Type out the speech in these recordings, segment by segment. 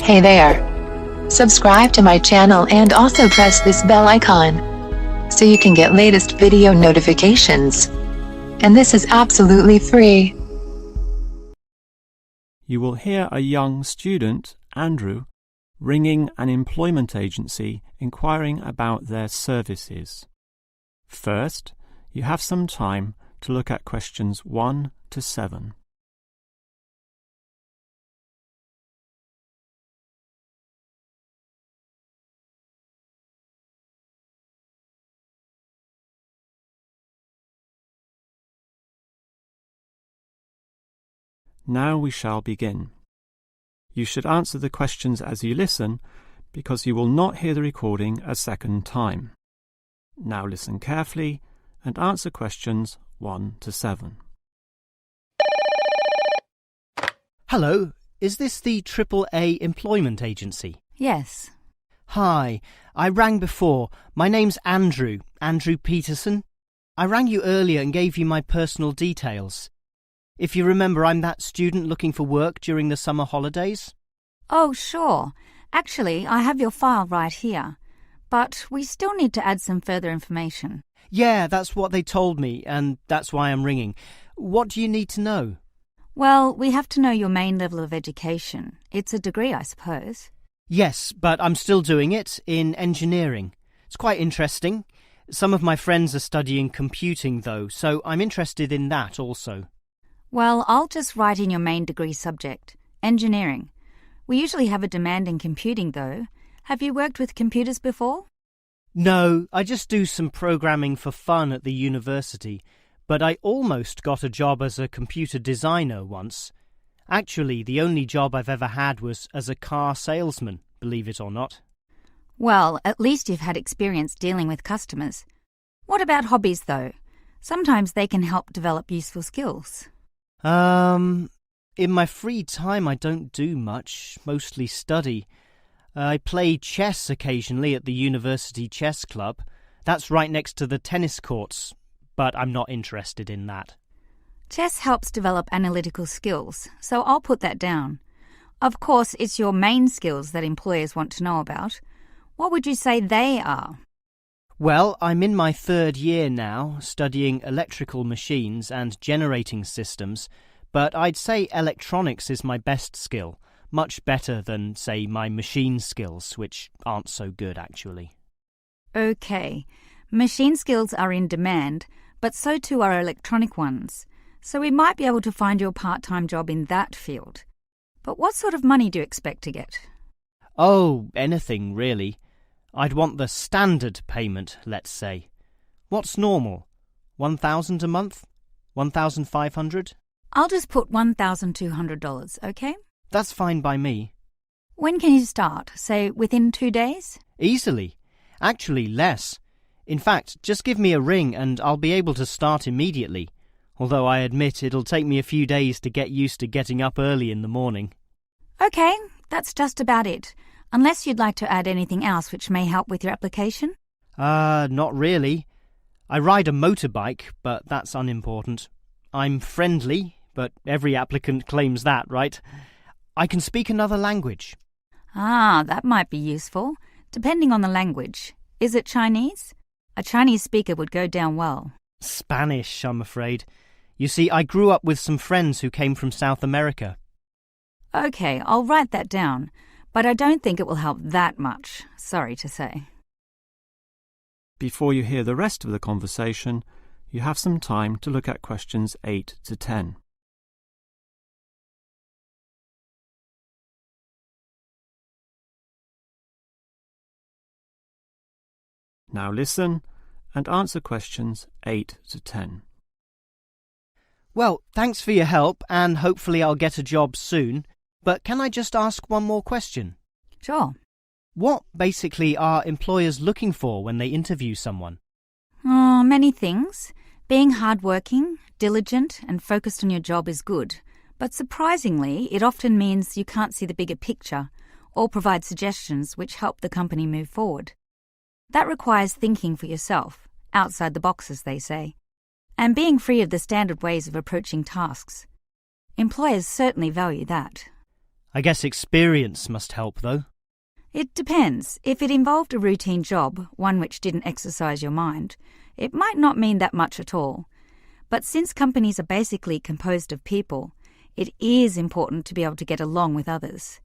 Hey there. Subscribe to my channel and also press this bell icon so you can get latest video notifications. And this is absolutely free. You will hear a young student, Andrew, ringing an employment agency inquiring about their services. First, you have some time to look at questions 1 to 7. Now we shall begin. You should answer the questions as you listen, because you will not hear the recording a second time. Now listen carefully and answer questions 1 to 7. Hello, is this the AAA employment agency? Yes. Hi, I rang before. My name's Andrew Peterson. I rang you earlier and gave you my personal details. If you remember, I'm that student looking for work during the summer holidays. Oh, sure. Actually, I have your file right here. But we still need to add some further information. Yeah, that's what they told me, and that's why I'm ringing. What do you need to know? Well, we have to know your main level of education. It's a degree, I suppose. Yes, but I'm still doing it in engineering. It's quite interesting. Some of my friends are studying computing, though, so I'm interested in that also. Well, I'll just write in your main degree subject, engineering. We usually have a demand in computing, though. Have you worked with computers before? No, I just do some programming for fun at the university, but I almost got a job as a computer designer once. Actually, the only job I've ever had was as a car salesman, believe it or not. Well, at least you've had experience dealing with customers. What about hobbies, though? Sometimes they can help develop useful skills. In my free time I don't do much, mostly study. I play chess occasionally at the university chess club. That's right next to the tennis courts, but I'm not interested in that. Chess helps develop analytical skills, so I'll put that down. Of course, it's your main skills that employers want to know about. What would you say they are? Well, I'm in my 3rd year now, studying electrical machines and generating systems, but I'd say electronics is my best skill, much better than, say, my machine skills, which aren't so good, actually. Okay, machine skills are in demand, but so too are electronic ones, so we might be able to find you a part-time job in that field. But what sort of money do you expect to get? Oh, anything, really. I'd want the standard payment, let's say. What's normal? 1,000 a month? 1,500? I'll just put $1,200, okay? That's fine by me. When can you start? Say, within 2 days? Easily. Actually, less. In fact, just give me a ring and I'll be able to start immediately, although I admit it'll take me a few days to get used to getting up early in the morning. Okay, that's just about it. Unless you'd like to add anything else which may help with your application? Not really. I ride a motorbike, but that's unimportant. I'm friendly, but every applicant claims that, right? I can speak another language. Ah, that might be useful, depending on the language. Is it Chinese? A Chinese speaker would go down well. Spanish, I'm afraid. You see, I grew up with some friends who came from South America. Okay, I'll write that down. But I don't think it will help that much, sorry to say. Before you hear the rest of the conversation, you have some time to look at questions 8 to 10. Now listen and answer questions 8 to 10. Well, thanks for your help, and hopefully I'll get a job soon. But can I just ask one more question? Sure. What basically are employers looking for when they interview someone? Oh, many things. Being hardworking, diligent, and focused on your job is good. But surprisingly, it often means you can't see the bigger picture or provide suggestions which help the company move forward. That requires thinking for yourself, outside the box, as they say, and being free of the standard ways of approaching tasks. Employers certainly value that. I guess experience must help, though. It depends. If it involved a routine job, one which didn't exercise your mind, it might not mean that much at all. But since companies are basically composed of people, it is important to be able to get along with others.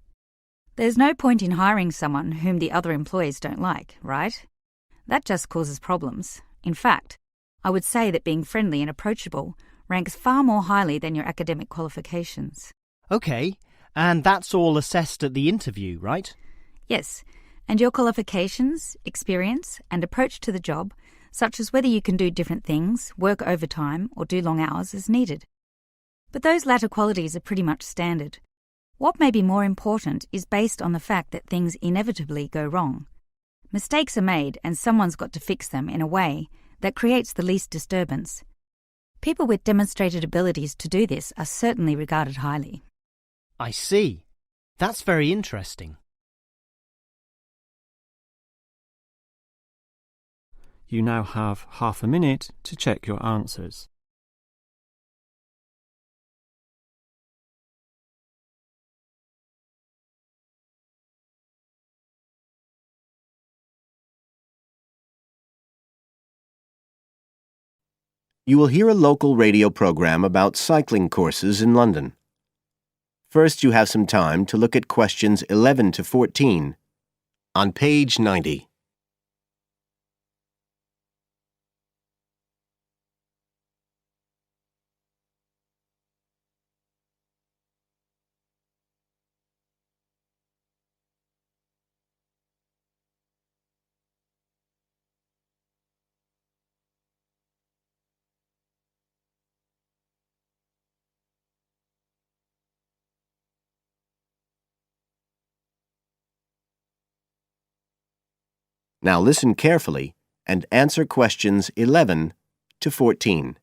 There's no point in hiring someone whom the other employees don't like, right? That just causes problems. In fact, I would say that being friendly and approachable ranks far more highly than your academic qualifications. OK, and that's all assessed at the interview, right? Yes, and your qualifications, experience, and approach to the job, such as whether you can do different things, work overtime, or do long hours as needed. But those latter qualities are pretty much standard. What may be more important is based on the fact that things inevitably go wrong. Mistakes are made and someone's got to fix them in a way that creates the least disturbance. People with demonstrated abilities to do this are certainly regarded highly. I see. That's very interesting. You now have half a minute to check your answers. You will hear a local radio program about cycling courses in London. First, you have some time to look at questions 11 to 14 on page 90. Now listen carefully and answer questions 11 to 14.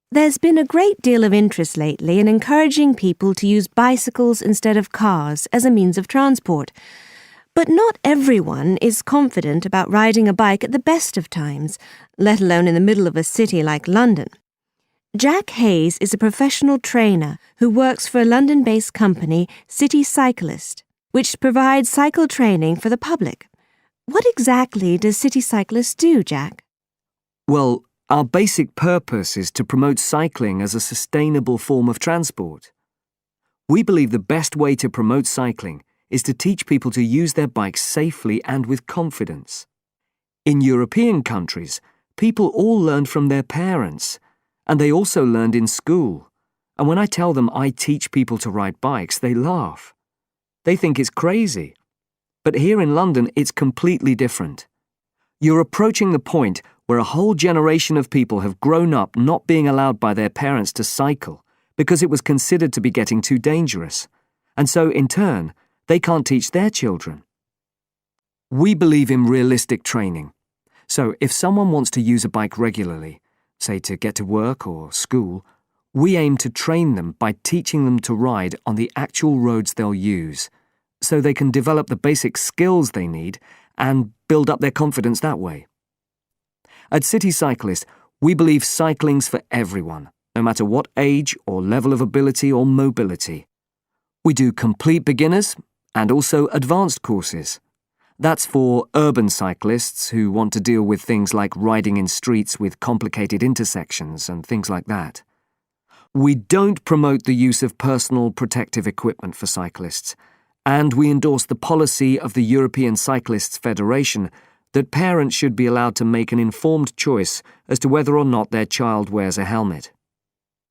There's been a great deal of interest lately in encouraging people to use bicycles instead of cars as a means of transport. But not everyone is confident about riding a bike at the best of times, let alone in the middle of a city like London. Jack Hayes is a professional trainer who works for a London-based company, City Cyclist, which provides cycle training for the public. What exactly does City Cyclist do, Jack? Well, our basic purpose is to promote cycling as a sustainable form of transport. We believe the best way to promote cycling is to teach people to use their bikes safely and with confidence. In European countries, people all learned from their parents, and they also learned in school. And when I tell them I teach people to ride bikes, they laugh. They think it's crazy. But here in London, it's completely different. You're approaching the point where a whole generation of people have grown up not being allowed by their parents to cycle because it was considered to be getting too dangerous. And so, in turn, they can't teach their children. We believe in realistic training. So if someone wants to use a bike regularly, say to get to work or school, we aim to train them by teaching them to ride on the actual roads they'll use, so they can develop the basic skills they need and build up their confidence that way. At City Cyclist, we believe cycling's for everyone, no matter what age or level of ability or mobility. We do complete beginners and also advanced courses. That's for urban cyclists who want to deal with things like riding in streets with complicated intersections and things like that. We don't promote the use of personal protective equipment for cyclists, and we endorse the policy of the European Cyclists Federation that parents should be allowed to make an informed choice as to whether or not their child wears a helmet.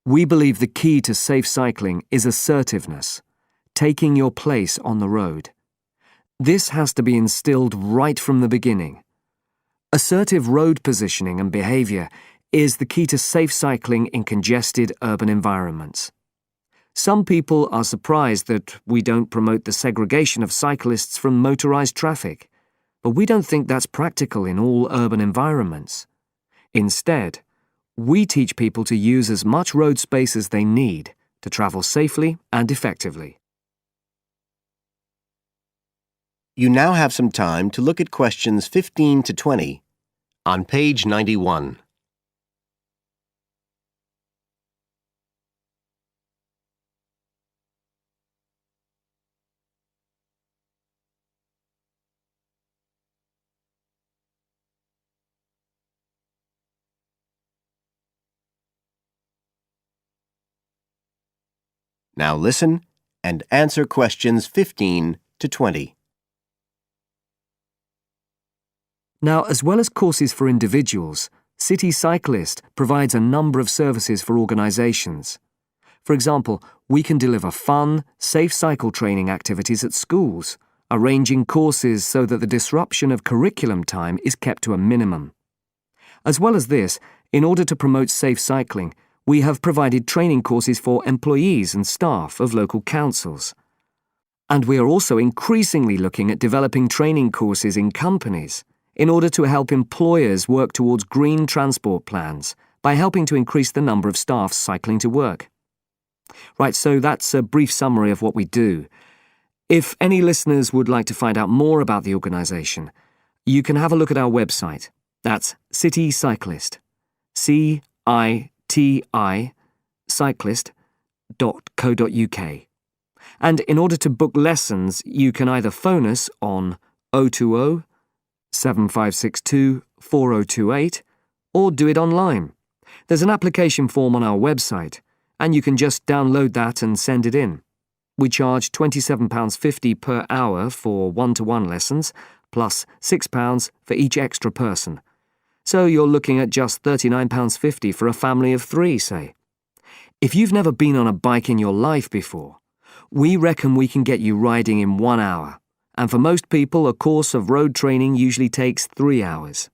We believe the key to safe cycling is assertiveness, taking your place on the road. This has to be instilled right from the beginning. Assertive road positioning and behaviour is the key to safe cycling in congested urban environments. Some people are surprised that we don't promote the segregation of cyclists from motorised traffic, but we don't think that's practical in all urban environments. Instead, we teach people to use as much road space as they need to travel safely and effectively. You now have some time to look at questions 15 to 20 on page 91. Now listen and answer questions 15 to 20. Now, as well as courses for individuals, City Cyclist provides a number of services for organisations. For example, we can deliver fun, safe cycle training activities at schools, arranging courses so that the disruption of curriculum time is kept to a minimum. As well as this, in order to promote safe cycling, we have provided training courses for employees and staff of local councils. And we are also increasingly looking at developing training courses in companies in order to help employers work towards green transport plans by helping to increase the number of staff cycling to work. Right, so that's a brief summary of what we do. If any listeners would like to find out more about the organisation, you can have a look at our website. That's City Cyclist, CITI, cyclist.co.uk. And in order to book lessons, you can either phone us on 020 7562 4028 or do it online. There's an application form on our website, and you can just download that and send it in. We charge £27.50 per hour for one-to-one lessons, plus £6 for each extra person. So you're looking at just £39.50 for a family of 3, say. If you've never been on a bike in your life before, we reckon we can get you riding in 1 hour, and for most people a course of road training usually takes 3 hours.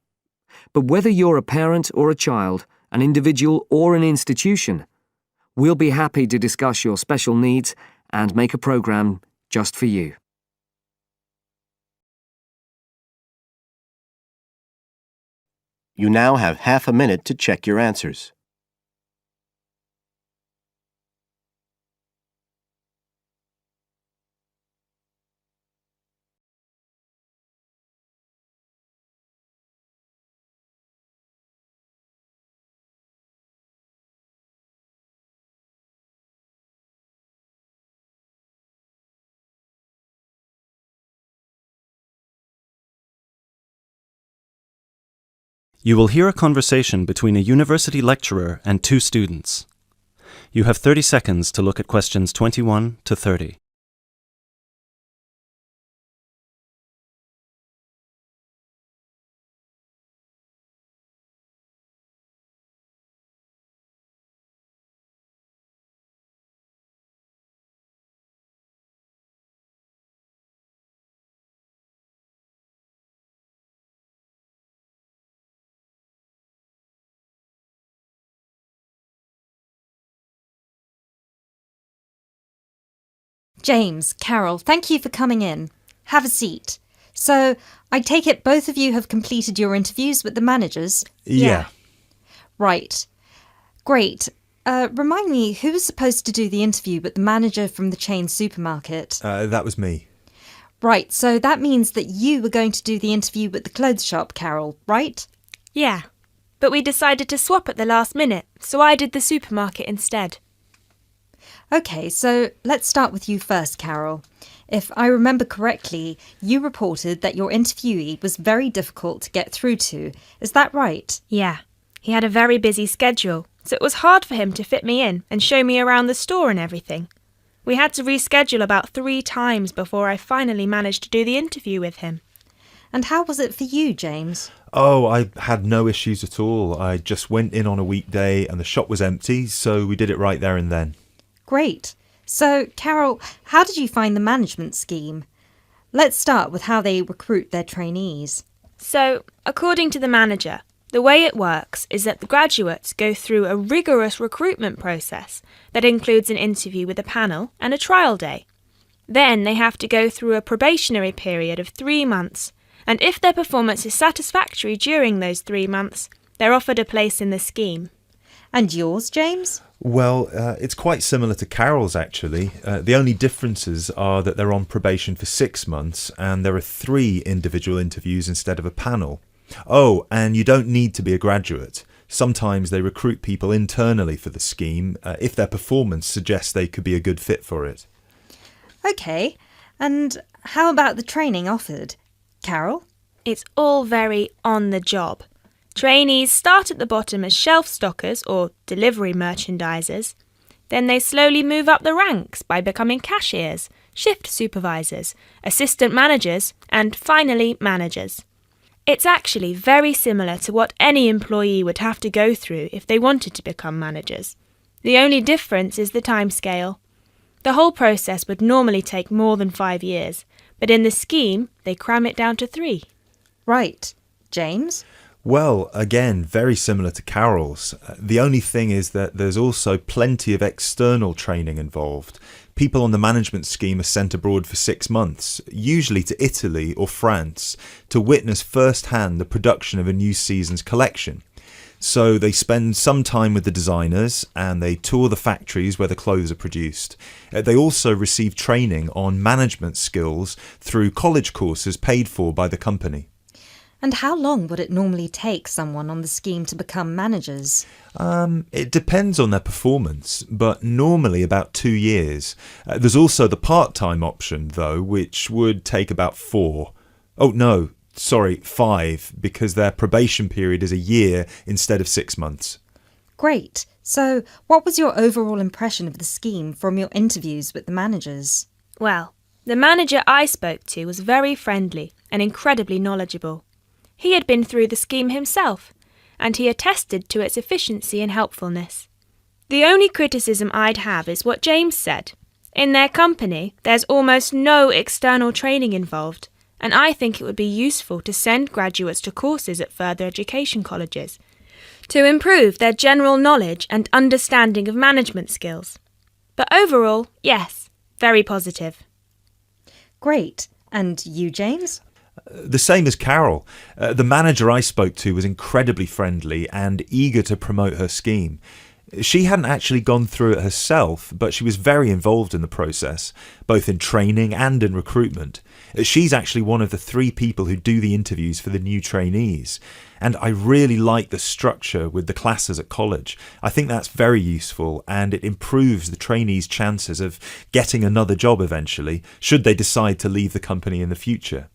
But whether you're a parent or a child, an individual or an institution, we'll be happy to discuss your special needs and make a programme just for you. You now have half a minute to check your answers. You will hear a conversation between a university lecturer and 2 students. You have 30 seconds to look at questions 21 to 30. James, Carol, thank you for coming in. Have a seat. So, I take it both of you have completed your interviews with the managers? Yeah. Right. Great. Remind me, who was supposed to do the interview with the manager from the chain supermarket? That was me. Right, so that means that you were going to do the interview with the clothes shop, Carol, right? Yeah, but we decided to swap at the last minute, so I did the supermarket instead. OK, so let's start with you first, Carol. If I remember correctly, you reported that your interviewee was very difficult to get through to. Is that right? Yeah, he had a very busy schedule, so it was hard for him to fit me in and show me around the store and everything. We had to reschedule about 3 times before I finally managed to do the interview with him. And how was it for you, James? Oh, I had no issues at all. I just went in on a weekday and the shop was empty, so we did it right there and then. Great. So, Carol, how did you find the management scheme? Let's start with how they recruit their trainees. So, according to the manager, the way it works is that the graduates go through a rigorous recruitment process that includes an interview with a panel and a trial day. Then they have to go through a probationary period of 3 months, and if their performance is satisfactory during those 3 months, they're offered a place in the scheme. And yours, James? Well, it's quite similar to Carol's, actually. The only differences are that they're on probation for 6 months and there are 3 individual interviews instead of a panel. Oh, and you don't need to be a graduate. Sometimes they recruit people internally for the scheme if their performance suggests they could be a good fit for it. OK, and how about the training offered? Carol? It's all very on the job. Trainees start at the bottom as shelf stockers or delivery merchandisers. Then they slowly move up the ranks by becoming cashiers, shift supervisors, assistant managers, and finally managers. It's actually very similar to what any employee would have to go through if they wanted to become managers. The only difference is the timescale. The whole process would normally take more than 5 years, but in the scheme, they cram it down to 3. Right. James? Well, again, very similar to Carol's. The only thing is that there's also plenty of external training involved. People on the management scheme are sent abroad for 6 months, usually to Italy or France, to witness firsthand the production of a new season's collection. So they spend some time with the designers and they tour the factories where the clothes are produced. They also receive training on management skills through college courses paid for by the company. And how long would it normally take someone on the scheme to become managers? It depends on their performance, but normally about 2 years. There's also the part-time option, though, which would take about 4. 5, because their probation period is a year instead of 6 months. Great. So, what was your overall impression of the scheme from your interviews with the managers? Well, the manager I spoke to was very friendly and incredibly knowledgeable. He had been through the scheme himself, and he attested to its efficiency and helpfulness. The only criticism I'd have is what James said. In their company, there's almost no external training involved, and I think it would be useful to send graduates to courses at further education colleges to improve their general knowledge and understanding of management skills. But overall, yes, very positive. Great. And you, James? The same as Carol. The manager I spoke to was incredibly friendly and eager to promote her scheme. She hadn't actually gone through it herself, but she was very involved in the process, both in training and in recruitment. She's actually one of the 3 people who do the interviews for the new trainees. And I really like the structure with the classes at college. I think that's very useful and it improves the trainees' chances of getting another job eventually, should they decide to leave the company in the future.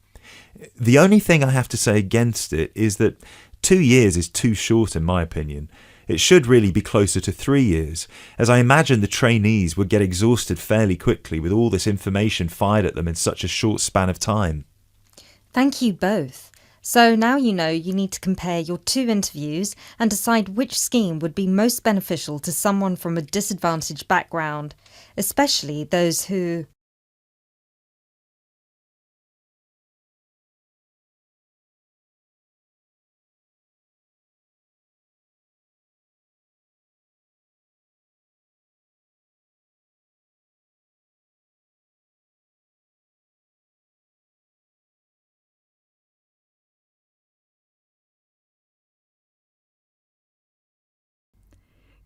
The only thing I have to say against it is that 2 years is too short in my opinion. It should really be closer to 3 years, as I imagine the trainees would get exhausted fairly quickly with all this information fired at them in such a short span of time. Thank you both. So now you know you need to compare your 2 interviews and decide which scheme would be most beneficial to someone from a disadvantaged background, especially those who...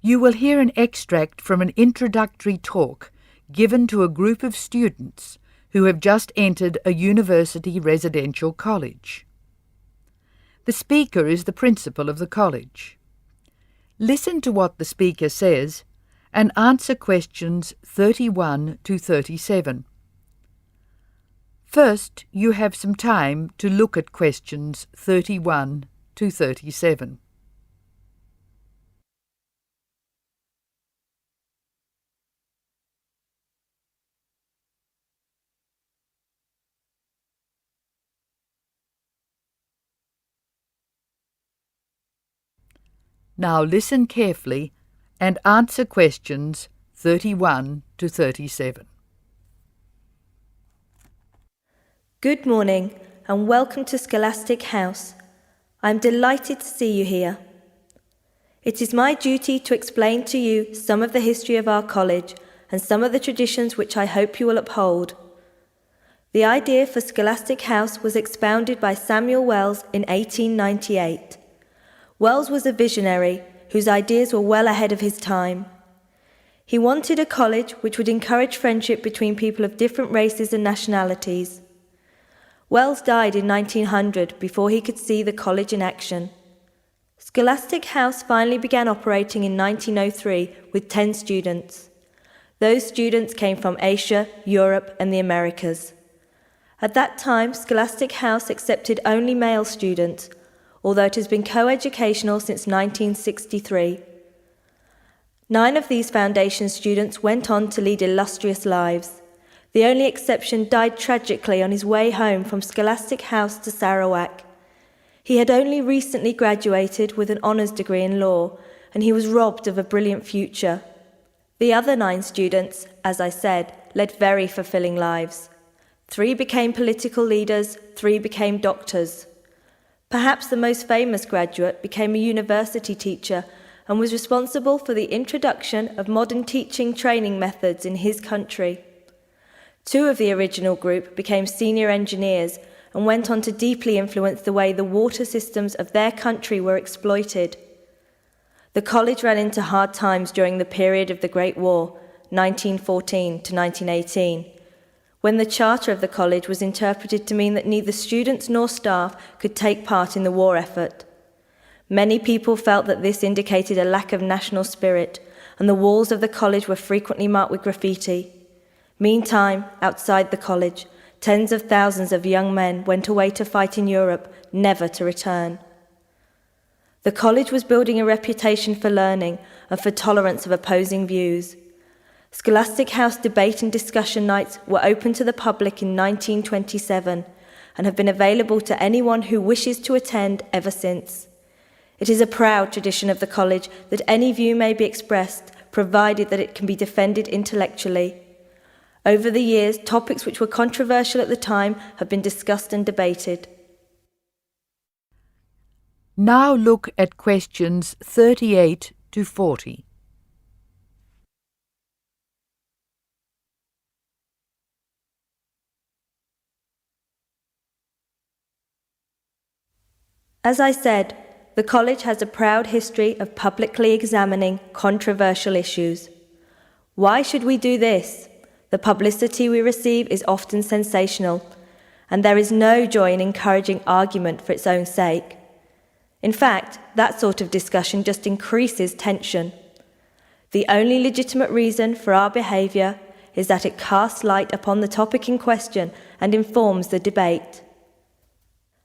You will hear an extract from an introductory talk given to a group of students who have just entered a university residential college. The speaker is the principal of the college. Listen to what the speaker says and answer questions 31 to 37. First, you have some time to look at questions 31 to 37. Now listen carefully and answer questions 31 to 37. Good morning and welcome to Scholastic House. I am delighted to see you here. It is my duty to explain to you some of the history of our college and some of the traditions which I hope you will uphold. The idea for Scholastic House was expounded by Samuel Wells in 1898. Wells was a visionary whose ideas were well ahead of his time. He wanted a college which would encourage friendship between people of different races and nationalities. Wells died in 1900 before he could see the college in action. Scholastic House finally began operating in 1903 with 10 students. Those students came from Asia, Europe, and the Americas. At that time, Scholastic House accepted only male students, although it has been co-educational since 1963. 9 of these foundation students went on to lead illustrious lives. The only exception died tragically on his way home from Scholastic House to Sarawak. He had only recently graduated with an honours degree in law, and he was robbed of a brilliant future. The other 9 students, as I said, led very fulfilling lives. 3 became political leaders, 3 became doctors. Perhaps the most famous graduate became a university teacher and was responsible for the introduction of modern teaching training methods in his country. 2 of the original group became senior engineers and went on to deeply influence the way the water systems of their country were exploited. The college ran into hard times during the period of the Great War, 1914 to 1918, when the charter of the college was interpreted to mean that neither students nor staff could take part in the war effort. Many people felt that this indicated a lack of national spirit, and the walls of the college were frequently marked with graffiti. Meantime, outside the college, tens of thousands of young men went away to fight in Europe, never to return. The college was building a reputation for learning and for tolerance of opposing views. Scholastic House debate and discussion nights were open to the public in 1927 and have been available to anyone who wishes to attend ever since. It is a proud tradition of the college that any view may be expressed, provided that it can be defended intellectually. Over the years, topics which were controversial at the time have been discussed and debated. Now look at questions 38 to 40. As I said, the college has a proud history of publicly examining controversial issues. Why should we do this? The publicity we receive is often sensational, and there is no joy in encouraging argument for its own sake. In fact, that sort of discussion just increases tension. The only legitimate reason for our behaviour is that it casts light upon the topic in question and informs the debate.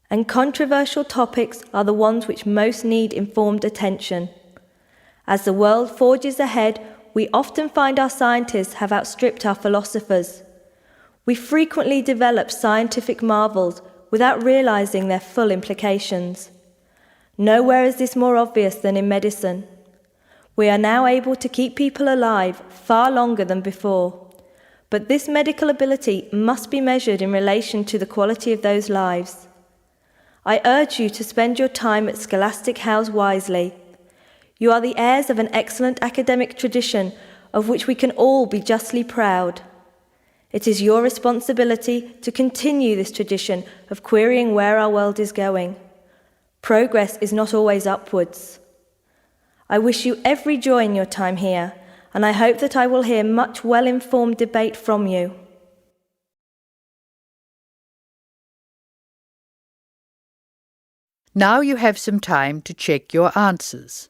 And controversial topics are the ones which most need informed attention. As the world forges ahead, we often find our scientists have outstripped our philosophers. We frequently develop scientific marvels without realizing their full implications. Nowhere is this more obvious than in medicine. We are now able to keep people alive far longer than before. But this medical ability must be measured in relation to the quality of those lives. I urge you to spend your time at Scholastic House wisely. You are the heirs of an excellent academic tradition of which we can all be justly proud. It is your responsibility to continue this tradition of querying where our world is going. Progress is not always upwards. I wish you every joy in your time here, and I hope that I will hear much well-informed debate from you. Now you have some time to check your answers.